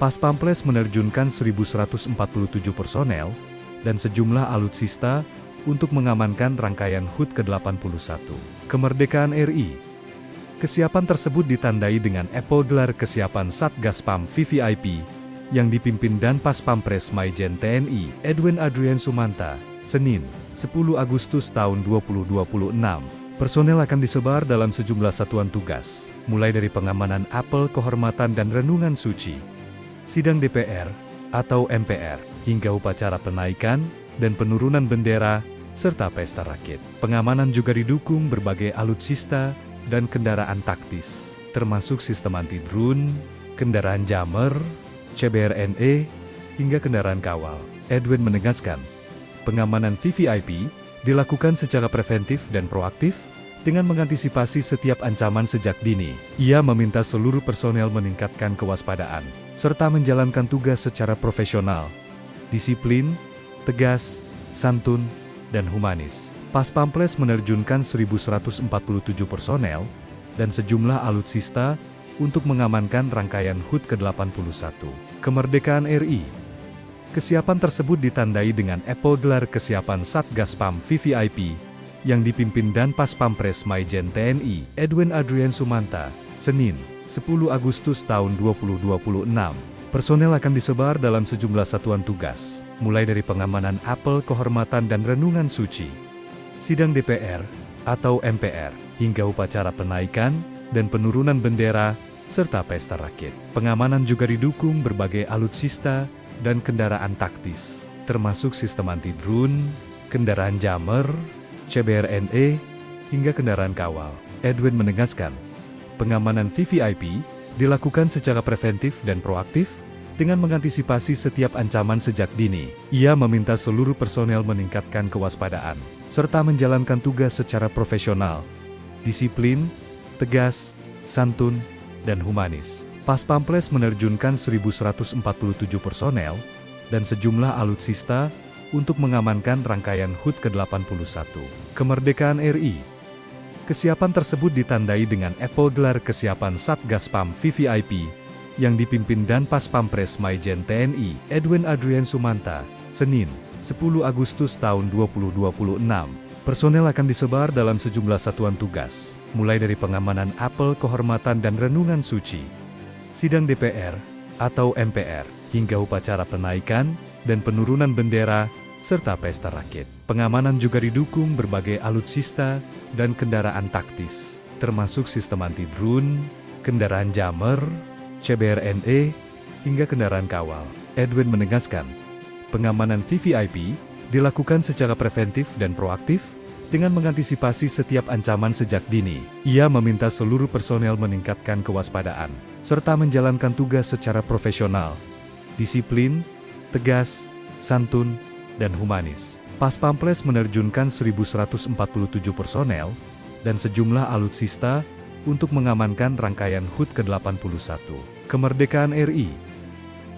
Pas Pampres menerjunkan 1.147 personel dan sejumlah alutsista untuk mengamankan rangkaian HUT ke-81 kemerdekaan RI. Kesiapan tersebut ditandai dengan apel gelar kesiapan Satgas PAM VVIP yang dipimpin Danpas Pampres Maijen TNI Edwin Adrian Sumanta, Senin, 10 Agustus tahun 2026. Personel akan disebar dalam sejumlah satuan tugas, mulai dari pengamanan apel kehormatan dan renungan suci, sidang DPR atau MPR, hingga upacara penaikan dan penurunan bendera, serta pesta rakyat. Pengamanan juga didukung berbagai alutsista dan kendaraan taktis, termasuk sistem anti-drone, kendaraan jammer, CBRNE, hingga kendaraan kawal. Edwin menegaskan, pengamanan VVIP dilakukan secara preventif dan proaktif, dengan mengantisipasi setiap ancaman sejak dini. Ia meminta seluruh personel meningkatkan kewaspadaan, serta menjalankan tugas secara profesional, disiplin, tegas, santun, dan humanis. Pas Pampres menerjunkan 1.147 personel dan sejumlah alutsista untuk mengamankan rangkaian HUT ke-81 kemerdekaan RI. Kesiapan tersebut ditandai dengan apel gelar kesiapan Satgas PAM VVIP yang dipimpin Danpas Pampres Maijen TNI Edwin Adrian Sumanta, Senin, 10 Agustus tahun 2026. Personel akan disebar dalam sejumlah satuan tugas, mulai dari pengamanan apel kehormatan dan renungan suci, sidang DPR atau MPR, hingga upacara penaikan dan penurunan bendera, serta pesta rakyat. Pengamanan juga didukung berbagai alutsista dan kendaraan taktis, termasuk sistem anti-drone, kendaraan jammer, CBRNE, hingga kendaraan kawal. Edwin menegaskan, pengamanan VVIP dilakukan secara preventif dan proaktif, dengan mengantisipasi setiap ancaman sejak dini. Ia meminta seluruh personel meningkatkan kewaspadaan, serta menjalankan tugas secara profesional, disiplin, tegas, santun, dan humanis. Pas Pampres menerjunkan 1.147 personel dan sejumlah alutsista untuk mengamankan rangkaian HUT ke-81 kemerdekaan RI. Kesiapan tersebut ditandai dengan apel gelar kesiapan Satgas PAM VVIP yang dipimpin Danpas Pampres Maijen TNI Edwin Adrian Sumanta, Senin, 10 Agustus tahun 2026. Personel akan disebar dalam sejumlah satuan tugas, mulai dari pengamanan apel kehormatan dan renungan suci, sidang DPR atau MPR, hingga upacara penaikan dan penurunan bendera, serta pesta rakyat. Pengamanan juga didukung berbagai alutsista dan kendaraan taktis, termasuk sistem anti-drone, kendaraan jammer, CBRNE, hingga kendaraan kawal. Edwin menegaskan, pengamanan VVIP dilakukan secara preventif dan proaktif, dengan mengantisipasi setiap ancaman sejak dini. Ia meminta seluruh personel meningkatkan kewaspadaan, serta menjalankan tugas secara profesional, disiplin, tegas, santun, dan humanis. Pas Pampres menerjunkan 1.147 personel dan sejumlah alutsista untuk mengamankan rangkaian HUT ke-81 kemerdekaan RI.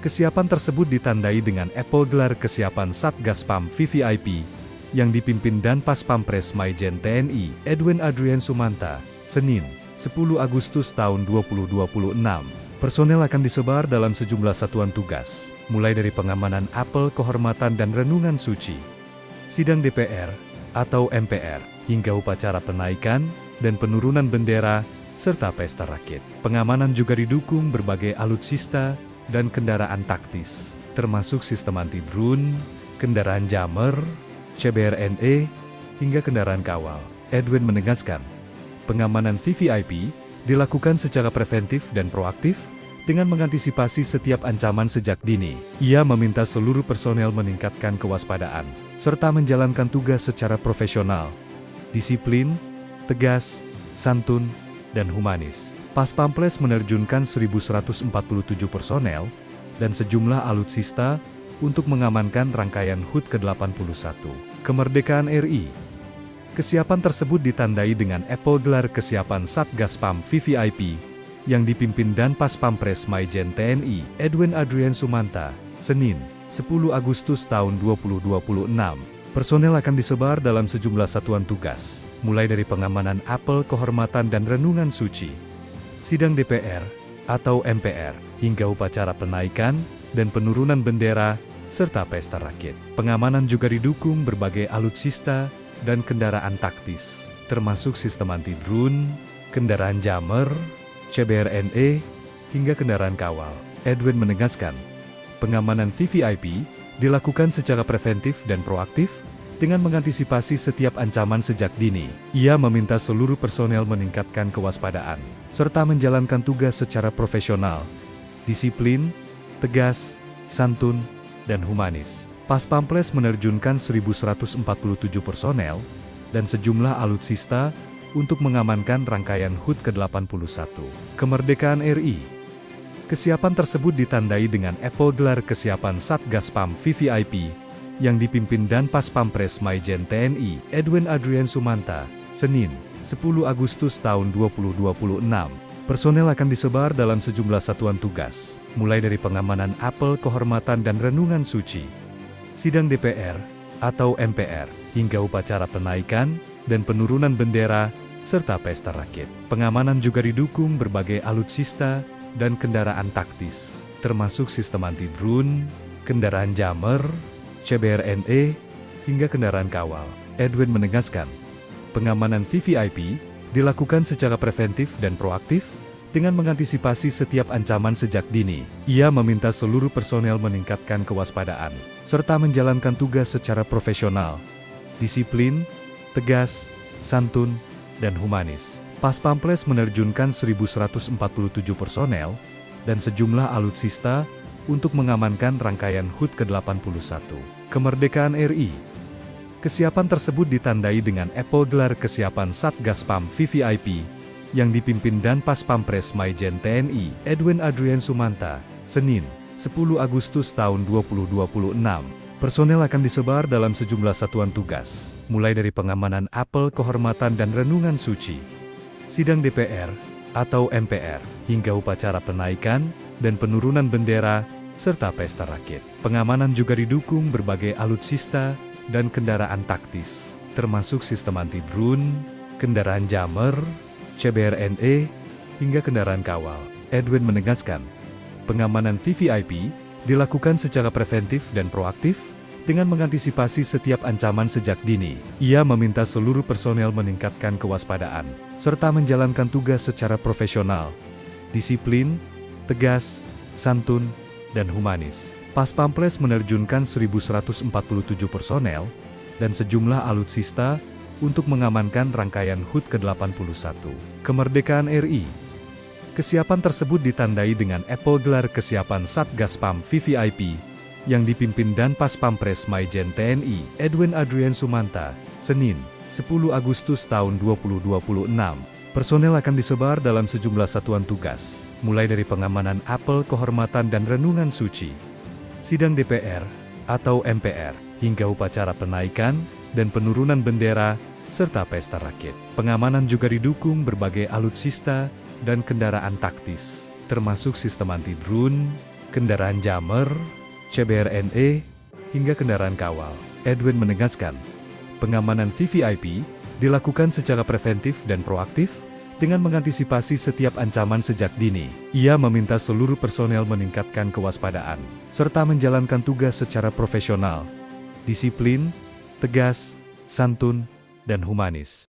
Kesiapan tersebut ditandai dengan apel gelar kesiapan Satgas PAM VVIP yang dipimpin Danpas Pampres Maijen TNI Edwin Adrian Sumanta, Senin, 10 Agustus tahun 2026. Personel akan disebar dalam sejumlah satuan tugas, mulai dari pengamanan apel kehormatan dan renungan suci, sidang DPR atau MPR, hingga upacara penaikan dan penurunan bendera, serta pesta rakyat. Pengamanan juga didukung berbagai alutsista dan kendaraan taktis, termasuk sistem anti-drone, kendaraan jammer, CBRNE, hingga kendaraan kawal. Edwin menegaskan, pengamanan VVIP dilakukan secara preventif dan proaktif, dengan mengantisipasi setiap ancaman sejak dini. Ia meminta seluruh personel meningkatkan kewaspadaan, serta menjalankan tugas secara profesional, disiplin, tegas, santun, dan humanis. Pas Pampres menerjunkan 1.147 personel dan sejumlah alutsista untuk mengamankan rangkaian HUT ke-81 kemerdekaan RI. Kesiapan tersebut ditandai dengan apel gelar kesiapan Satgas PAM VVIP yang dipimpin Danpas Pampres Maijen TNI Edwin Adrian Sumanta, Senin, 10 Agustus tahun 2026. Personel akan disebar dalam sejumlah satuan tugas, mulai dari pengamanan apel kehormatan dan renungan suci, sidang DPR atau MPR, hingga upacara penaikan dan penurunan bendera, serta pesta rakyat. Pengamanan juga didukung berbagai alutsista dan kendaraan taktis, termasuk sistem anti-drone, kendaraan jammer, CBRNE, hingga kendaraan kawal. Edwin menegaskan, pengamanan VVIP dilakukan secara preventif dan proaktif dengan mengantisipasi setiap ancaman sejak dini. Ia meminta seluruh personel meningkatkan kewaspadaan, serta menjalankan tugas secara profesional, disiplin, tegas, santun, dan humanis. Pas Pampres menerjunkan 1.147 personel dan sejumlah alutsista untuk mengamankan rangkaian HUT ke-81 kemerdekaan RI. Kesiapan tersebut ditandai dengan apel gelar kesiapan Satgas PAM VVIP yang dipimpin Danpas Pampres Maijen TNI Edwin Adrian Sumanta, Senin, 10 Agustus tahun 2026. Personel akan disebar dalam sejumlah satuan tugas, mulai dari pengamanan apel kehormatan dan renungan suci, sidang DPR atau MPR, hingga upacara penaikan dan penurunan bendera, serta pesta rakyat. Pengamanan juga didukung berbagai alutsista dan kendaraan taktis, termasuk sistem anti-drone, kendaraan jammer, CBRNE, hingga kendaraan kawal. Edwin menegaskan, pengamanan VVIP dilakukan secara preventif dan proaktif dengan mengantisipasi setiap ancaman sejak dini. Ia meminta seluruh personel meningkatkan kewaspadaan, serta menjalankan tugas secara profesional, disiplin, tegas, santun, dan humanis. Pas Pampres menerjunkan 1.147 personel dan sejumlah alutsista untuk mengamankan rangkaian HUT ke-81 kemerdekaan RI. Kesiapan tersebut ditandai dengan apel gelar kesiapan Satgas PAM VVIP yang dipimpin Danpas Pampres Maijen TNI Edwin Adrian Sumanta, Senin, 10 Agustus tahun 2026. Personel akan disebar dalam sejumlah satuan tugas, mulai dari pengamanan apel kehormatan dan renungan suci, sidang DPR atau MPR, hingga upacara penaikan dan penurunan bendera, serta pesta rakyat. Pengamanan juga didukung berbagai alutsista dan kendaraan taktis, termasuk sistem anti-drone, kendaraan jammer, CBRNE, hingga kendaraan kawal. Edwin menegaskan, pengamanan VVIP dilakukan secara preventif dan proaktif dengan mengantisipasi setiap ancaman sejak dini. Ia meminta seluruh personel meningkatkan kewaspadaan, serta menjalankan tugas secara profesional, disiplin, tegas, santun, dan humanis. Pas Pampres menerjunkan 1.147 personel dan sejumlah alutsista untuk mengamankan rangkaian HUT ke-81 kemerdekaan RI. Kesiapan tersebut ditandai dengan apel gelar kesiapan Satgas PAM VVIP yang dipimpin Danpas Pampres Maijen TNI Edwin Adrian Sumanta, Senin, 10 Agustus tahun 2026. Personel akan disebar dalam sejumlah satuan tugas, mulai dari pengamanan apel kehormatan dan renungan suci, sidang DPR atau MPR, hingga upacara penaikan dan penurunan bendera, serta pesta rakyat. Pengamanan juga didukung berbagai alutsista dan kendaraan taktis, termasuk sistem anti-drone, kendaraan jammer, CBRNE, hingga kendaraan kawal. Edwin menegaskan, pengamanan VVIP dilakukan secara preventif dan proaktif dengan mengantisipasi setiap ancaman sejak dini. Ia meminta seluruh personel meningkatkan kewaspadaan, serta menjalankan tugas secara profesional, disiplin, tegas, santun, dan humanis.